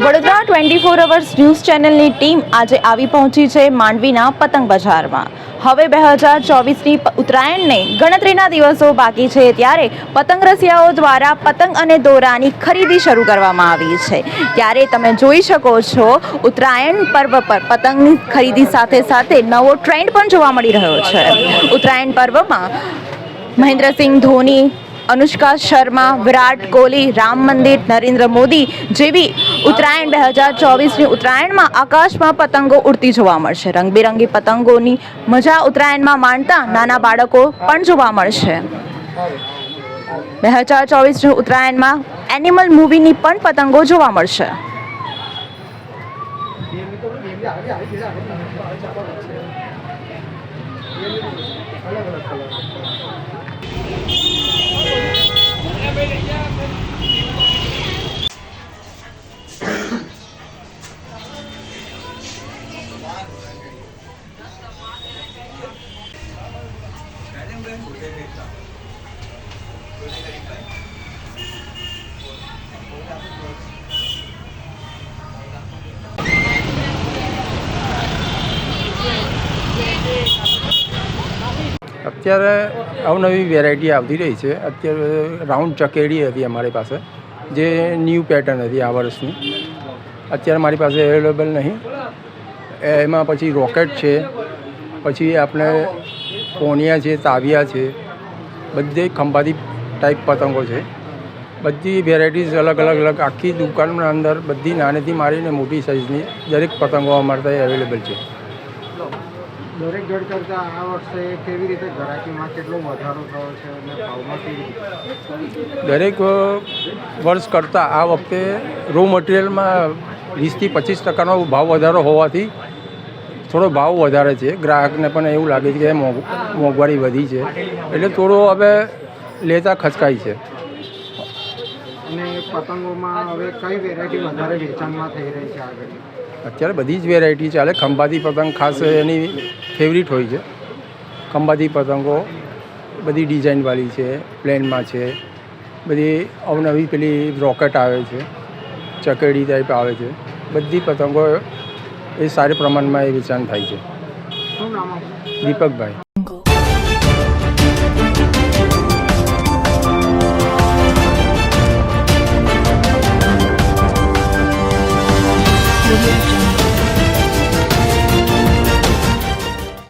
Vadodara 24 hours news ચેનલની team આજે આવી પહોંચી છે માંડવીના પતંગ બજારમાં। હવે 2024ની ઉત્તરાયણને ગણતરીના દિવસો બાકી છે ત્યારે પતંગ રસિયાઓ દ્વારા પતંગ અને દોરાની ખરીદી શરૂ કરવામાં આવી છે। ત્યારે તમે જોઈ શકો છો ઉત્તરાયણ પર્વ પર પતંગની ખરીદી સાથે સાથે નવો ટ્રેન્ડ પણ જોવા મળી રહ્યો છે। ઉત્તરાયણ પર્વમાં મહેન્દ્રસિંહ ધોની, अनुष्का शर्मा, विराट कोहली, राम मंदिर, नरेंद्र मोदी जेवी उत्तरायण 2024 उत्तरायण में आकाश में पतंगों उड़ती जोवा मळशे। रंगबेरंगी पतंगोनी मजा उत्तरायण में माणता नाना बाळको पण जोवा मळशे। 2024 उत्तरायण में एनिमल मूवी नी पण पतंगों जोवा मळशे। અત્યારે અવનવી વેરાયટી આવતી રહી છે। અત્યારે રાઉન્ડ ચકેડી હતી અમારી પાસે, જે ન્યૂ પેટર્ન હતી આ વર્ષની, અત્યારે મારી પાસે અવેલેબલ નહીં। એમાં પછી રોકેટ છે, પછી આપણે પોનિયા છે, તાવિયા છે, બધી ખંભાતી ટાઈપ પતંગો છે। બધી વેરાયટીઝ અલગ અલગ આખી દુકાનના અંદર બધી નાનેથી મારીને મોટી સાઇઝની દરેક પતંગો અમારા ત્યાં અવેલેબલ છે। દરેક ઘર કરતાં આ વર્ષે કેવી રીતે ગ્રાહકીમાં કેટલો વધારો થયો છે અને ભાવમાં કેવી રીતે? દરેક વર્ષ કરતાં આ વખતે રો મટીરિયલમાં 20થી 25% ભાવ વધારો હોવાથી થોડો ભાવ વધારે છે। ગ્રાહકને પણ એવું લાગે છે કે મોંઘવારી વધી છે, એટલે થોડો હવે લેતા ખચકાય છે। અને પતંગોમાં હવે કઈ વેરાયટી વધારે વેચાણમાં થઈ રહી છે આગળ? અત્યારે બધી જ વેરાયટી ચાલે। ખંભાતી પતંગ ખાસ એની ફેવરિટ હોય છે। ખંભાતી પતંગો બધી ડિઝાઇનવાળી છે, પ્લેનમાં છે, બધી અવનવી પેલી રોકેટ આવે છે, ચકેડી ટાઈપ આવે છે, બધી પતંગો એ સારા પ્રમાણમાં એ વેચાણ થાય છે। શું નામ? દીપકભાઈ।